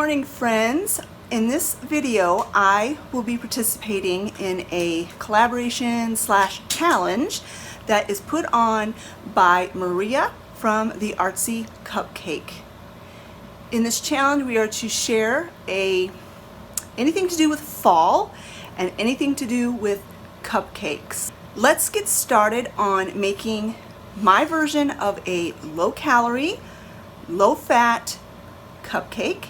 morning, friends. In this video, I will be participating in a collaboration / challenge that is put on by Maria from the Artsy Cupcake. In this challenge, we are to share anything to do with fall and anything to do with cupcakes. Let's get started on making my version of a low-calorie, low-fat cupcake.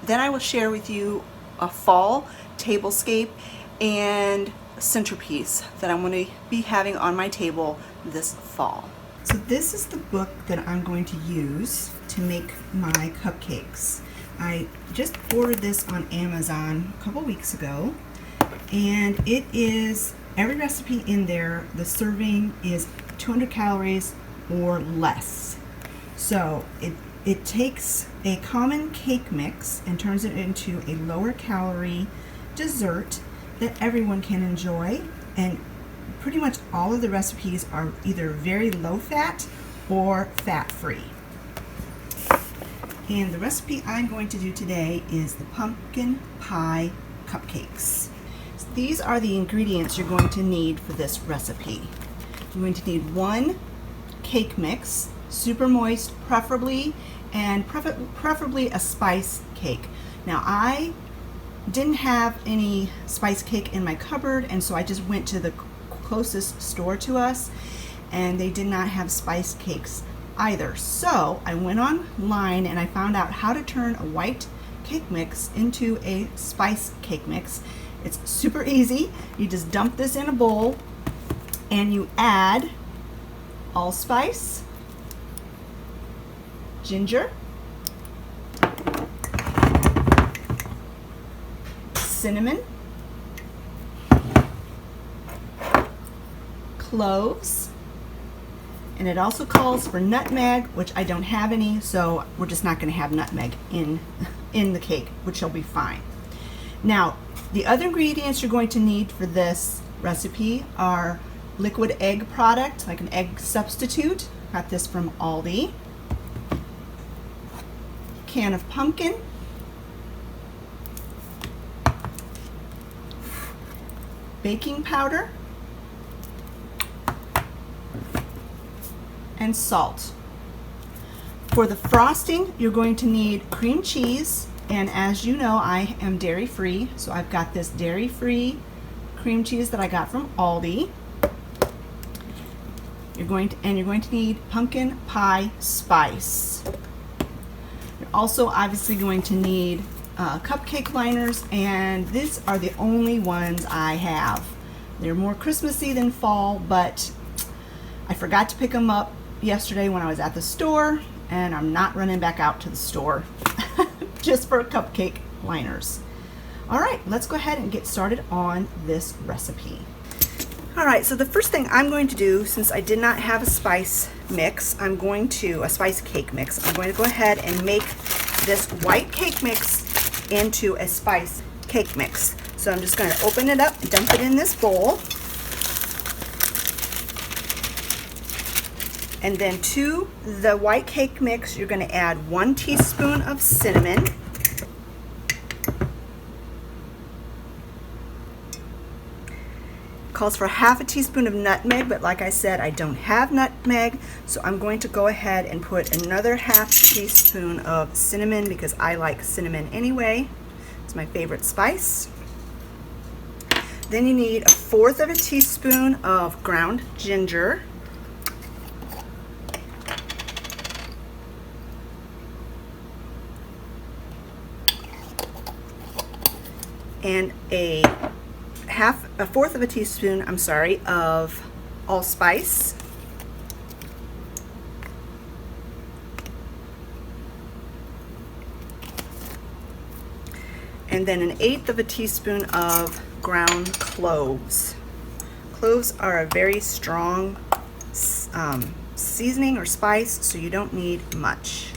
Then I will share with you a fall tablescape and centerpiece that I'm going to be having on my table this fall. So this is the book that I'm going to use to make my cupcakes. I just ordered this on Amazon a couple weeks ago, and it is every recipe in there. The serving is 200 calories or less. So it takes a common cake mix and turns it into a lower calorie dessert that everyone can enjoy, and pretty much all of the recipes are either very low fat or fat free. And the recipe I'm going to do today is the pumpkin pie cupcakes. So these are the ingredients you're going to need for this recipe. You're going to need one cake mix, super moist preferably, and preferably a spice cake. Now I didn't have any spice cake in my cupboard, and so I just went to the closest store to us, and they did not have spice cakes either. So I went online and I found out how to turn a white cake mix into a spice cake mix. It's super easy. You just dump this in a bowl and you add allspice, ginger, cinnamon, cloves, and it also calls for nutmeg, which I don't have any, so we're just not going to have nutmeg in the cake, which will be fine. Now, the other ingredients you're going to need for this recipe are liquid egg product, like an egg substitute. Got this from Aldi. Can of pumpkin, baking powder, and salt. For the frosting, you're going to need cream cheese, and as you know, I am dairy free, so I've got this dairy free cream cheese that I got from Aldi. You're going to need pumpkin pie spice. You're also obviously going to need cupcake liners, and these are the only ones I have. They're more Christmassy than fall, but I forgot to pick them up yesterday when I was at the store, and I'm not running back out to the store just for cupcake liners. All right, let's go ahead and get started on this recipe. All right, so the first thing I'm going to do, since I did not have a spice mix, a spice cake mix, I'm going to go ahead and make this white cake mix into a spice cake mix. So I'm just going to open it up, dump it in this bowl, and then to the white cake mix, you're going to add 1 teaspoon of cinnamon, calls for half a teaspoon of nutmeg, but like I said, I don't have nutmeg, so I'm going to go ahead and put another half teaspoon of cinnamon because I like cinnamon anyway. It's my favorite spice. Then you need 1/4 of a teaspoon of ground ginger, and a 1/4 of a teaspoon, of allspice, and then 1/8 of a teaspoon of ground cloves. Cloves are a very strong seasoning or spice, so you don't need much.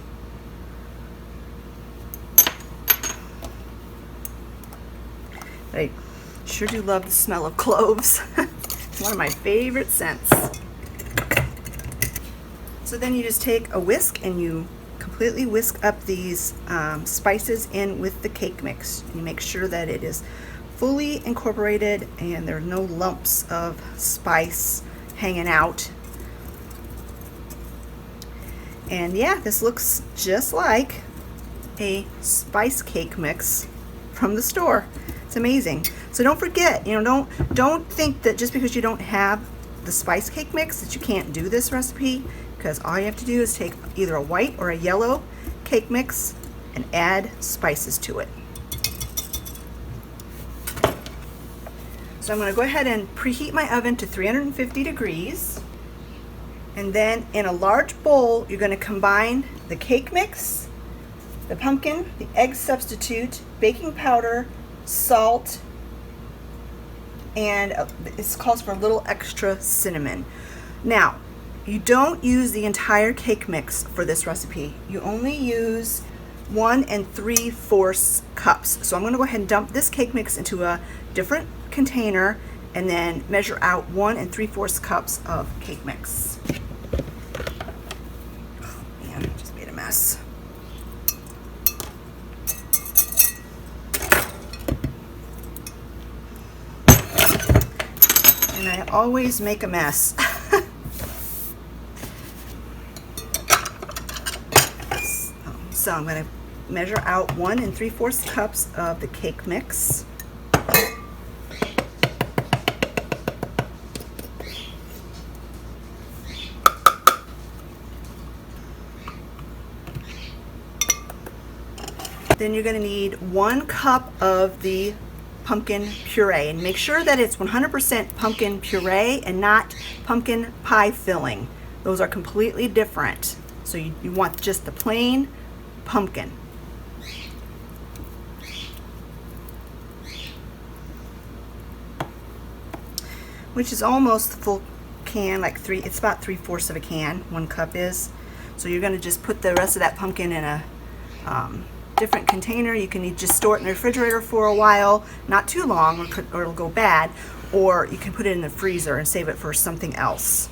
I sure do love the smell of cloves. It's one of my favorite scents. So then you just take a whisk and you completely whisk up these spices in with the cake mix. You make sure that it is fully incorporated and there are no lumps of spice hanging out. And yeah, this looks just like a spice cake mix from the store. It's amazing. So don't forget, don't think that just because you don't have the spice cake mix that you can't do this recipe, because all you have to do is take either a white or a yellow cake mix and add spices to it. So I'm going to go ahead and preheat my oven to 350 degrees. And then in a large bowl, you're going to combine the cake mix, the pumpkin, the egg substitute, baking powder, salt, and it calls for a little extra cinnamon. Now, you don't use the entire cake mix for this recipe. You only use 1 3/4 cups. So I'm going to go ahead and dump this cake mix into a different container and then measure out 1 3/4 cups of cake mix. Oh man, I just made a mess. And I always make a mess. So I'm going to measure out 1 3/4 cups of the cake mix. Then you're going to need 1 cup of the pumpkin puree, and make sure that it's 100% pumpkin puree and not pumpkin pie filling. Those are completely different. So you want just the plain pumpkin. Which is almost the full can, it's about 3/4 of a can, 1 cup is. So you're going to just put the rest of that pumpkin in a different container. You can just store it in the refrigerator for a while, not too long or it'll go bad, or you can put it in the freezer and save it for something else.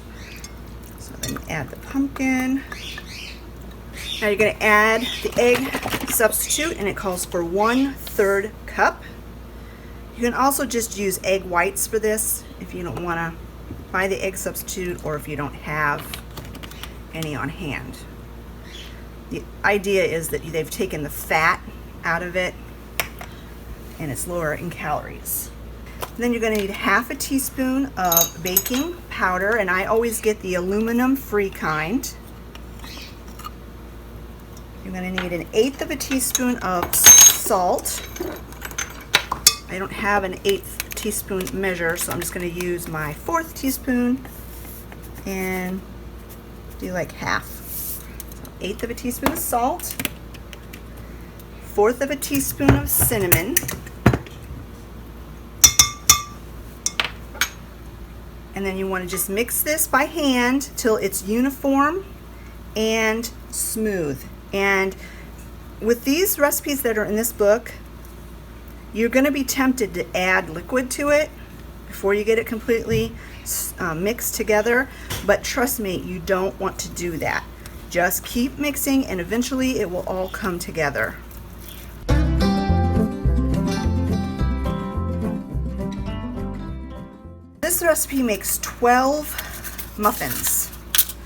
So then add the pumpkin. Now you're going to add the egg substitute, and it calls for 1/3 cup. You can also just use egg whites for this if you don't want to buy the egg substitute or if you don't have any on hand. The idea is that they've taken the fat out of it and it's lower in calories. Then you're going to need 1/2 teaspoon of baking powder, and I always get the aluminum free kind. You're going to need 1/8 teaspoon of salt. I don't have an 1/8 teaspoon measure, so I'm just going to use my 1/4 teaspoon and do like half. 1/8 teaspoon of salt, 1/4 teaspoon of cinnamon, and then you want to just mix this by hand till it's uniform and smooth. And with these recipes that are in this book, you're going to be tempted to add liquid to it before you get it completely mixed together, but trust me, you don't want to do that. Just keep mixing and eventually it will all come together. This recipe makes 12 muffins.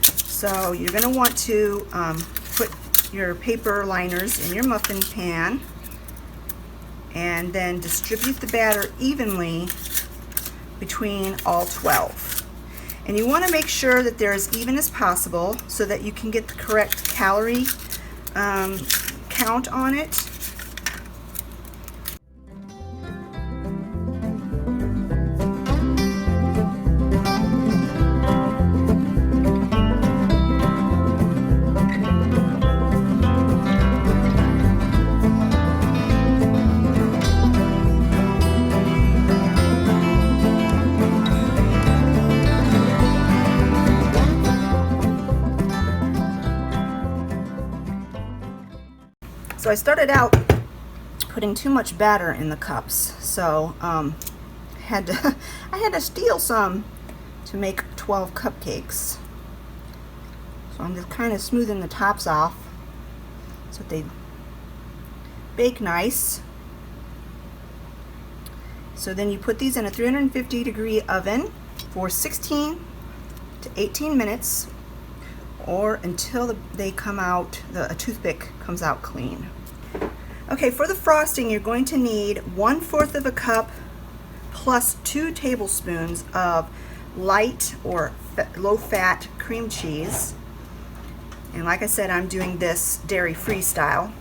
So you're going to want to put your paper liners in your muffin pan and then distribute the batter evenly between all 12. And you want to make sure that they're as even as possible so that you can get the correct calorie count on it. So I started out putting too much batter in the cups, so I had to steal some to make 12 cupcakes. So I'm just kind of smoothing the tops off. so they bake nice. So then you put these in a 350-degree oven for 16 to 18 minutes, or until they come out, a toothpick comes out clean. Okay, for the frosting, you're going to need 1/4 of a cup plus 2 tablespoons of light or low-fat cream cheese. And like I said, I'm doing this dairy-free style,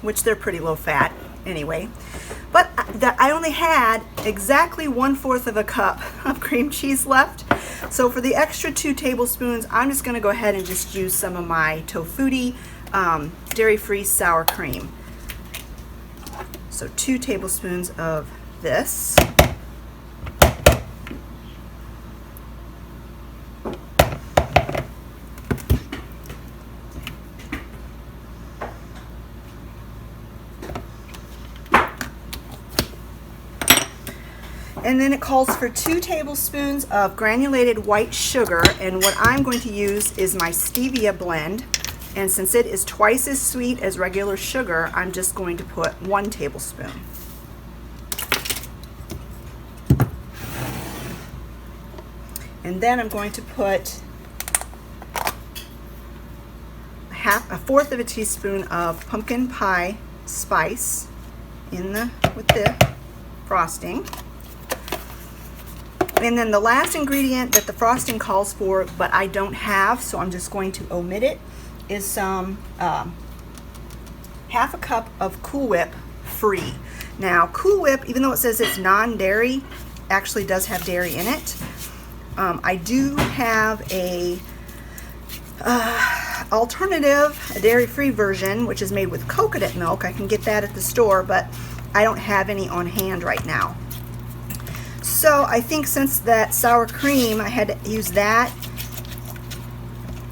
which they're pretty low-fat anyway. But I only had exactly 1/4 of a cup of cream cheese left. So for the extra 2 tablespoons, I'm just going to go ahead and just use some of my Tofutti dairy-free sour cream. So 2 tablespoons of this. And then it calls for 2 tablespoons of granulated white sugar, and what I'm going to use is my stevia blend. And since it is twice as sweet as regular sugar, I'm just going to put 1 tablespoon. And then I'm going to put a 1/4 of a teaspoon of pumpkin pie spice with the frosting. And then the last ingredient that the frosting calls for, but I don't have, so I'm just going to omit it, is some 1/2 cup of Cool Whip free. Now, Cool Whip, even though it says it's non-dairy, actually does have dairy in it. I do have a alternative, a dairy-free version, which is made with coconut milk. I can get that at the store, but I don't have any on hand right now. So I think since that sour cream, I had to use that,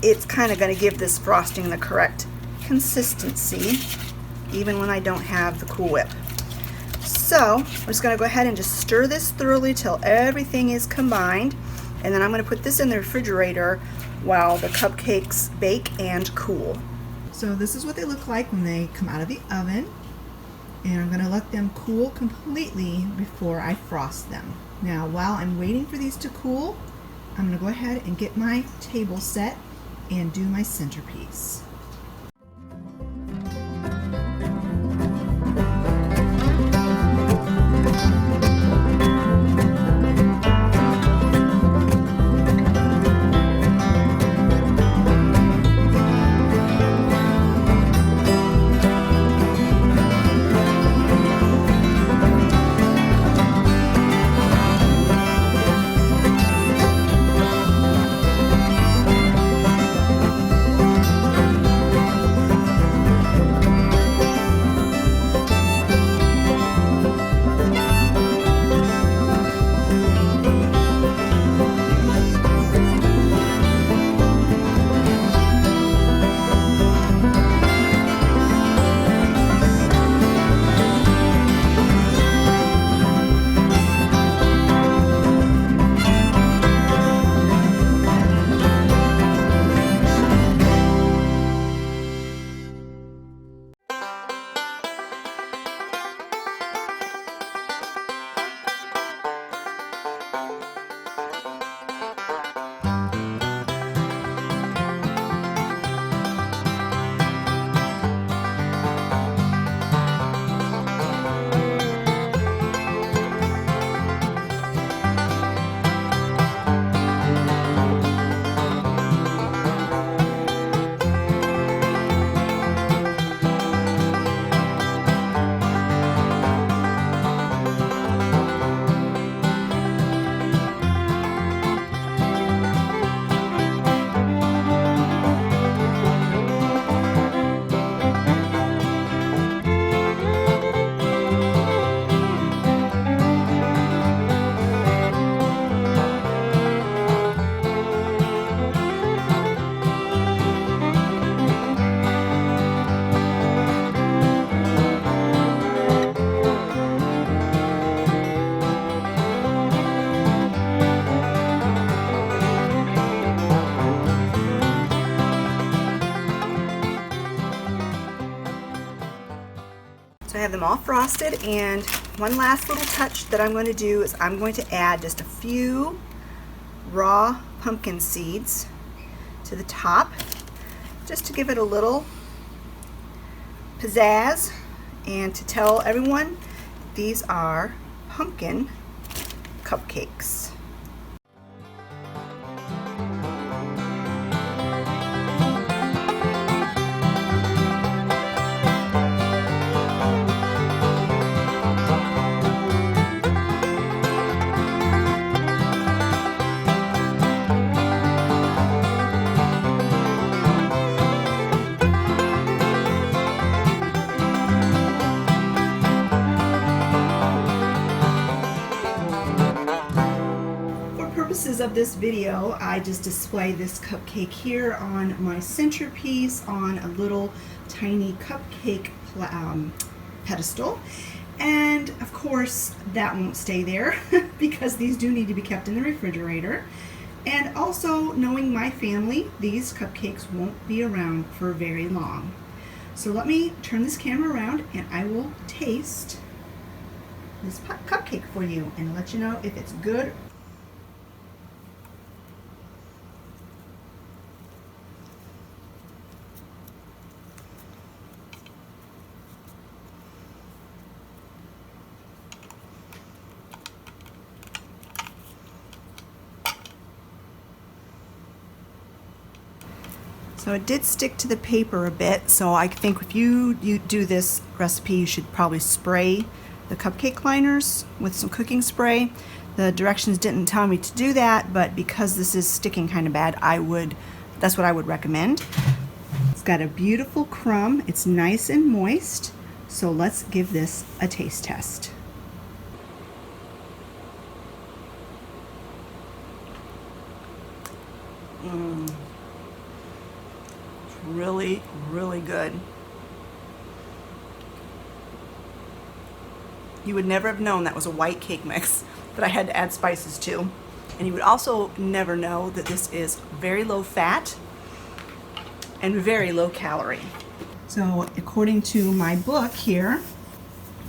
it's kind of going to give this frosting the correct consistency, even when I don't have the Cool Whip. So I'm just going to go ahead and just stir this thoroughly till everything is combined, and then I'm going to put this in the refrigerator while the cupcakes bake and cool. So this is what they look like when they come out of the oven, and I'm going to let them cool completely before I frost them. Now, while I'm waiting for these to cool, I'm going to go ahead and get my table set and do my centerpiece. them all frosted, and one last little touch that I'm going to do is I'm going to add just a few raw pumpkin seeds to the top, just to give it a little pizzazz and to tell everyone these are pumpkin cupcakes. Of this video, I just display this cupcake here on my centerpiece on a little tiny cupcake pedestal, and of course that won't stay there because these do need to be kept in the refrigerator. And also, knowing my family, these cupcakes won't be around for very long. So let me turn this camera around and I will taste this cupcake for you and let you know if it's good. So it did stick to the paper a bit, so I think if you do this recipe, you should probably spray the cupcake liners with some cooking spray. The directions didn't tell me to do that, but because this is sticking kind of bad, that's what I would recommend. It's got a beautiful crumb. It's nice and moist. So let's give this a taste test. Really, really good. You would never have known that was a white cake mix that I had to add spices to. And you would also never know that this is very low fat and very low calorie. So according to my book here,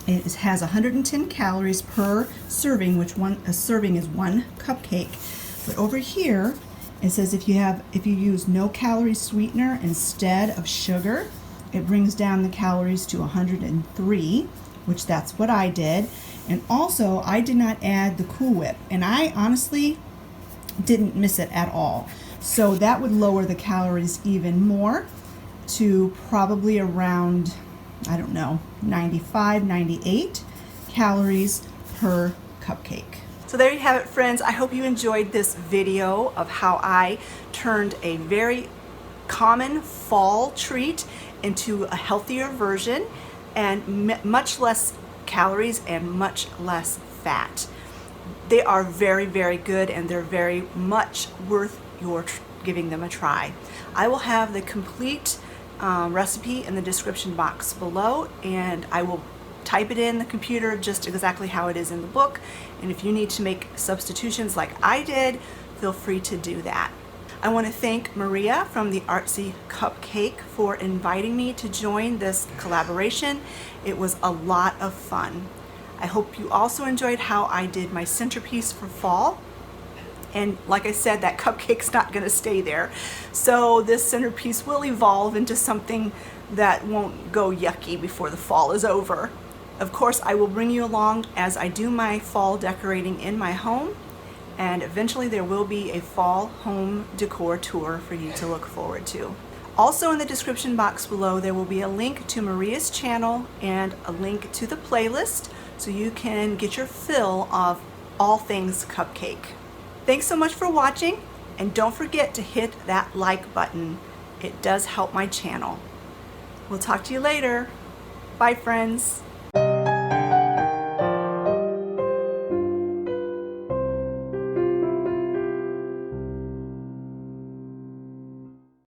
it has 110 calories per serving, which a serving is 1 cupcake. But over here, it says if you use no-calorie sweetener instead of sugar, it brings down the calories to 103, which that's what I did. And also, I did not add the Cool Whip, and I honestly didn't miss it at all. So that would lower the calories even more to probably around, I don't know, 95, 98 calories per cupcake. So there you have it, friends. I hope you enjoyed this video of how I turned a very common fall treat into a healthier version and much less calories and much less fat. They are very, very good, and they're very much worth your giving them a try. I will have the complete recipe in the description box below, and I will type it in the computer just exactly how it is in the book. And if you need to make substitutions like I did, feel free to do that. I want to thank Maria from the Artsy Cupcake for inviting me to join this collaboration. It was a lot of fun. I hope you also enjoyed how I did my centerpiece for fall. And like I said, that cupcake's not going to stay there. So this centerpiece will evolve into something that won't go yucky before the fall is over. Of course, I will bring you along as I do my fall decorating in my home, and eventually there will be a fall home decor tour for you to look forward to. Also in the description box below, there will be a link to Maria's channel and a link to the playlist so you can get your fill of all things cupcake. Thanks so much for watching, and don't forget to hit that like button. It does help my channel. We'll talk to you later. Bye, friends.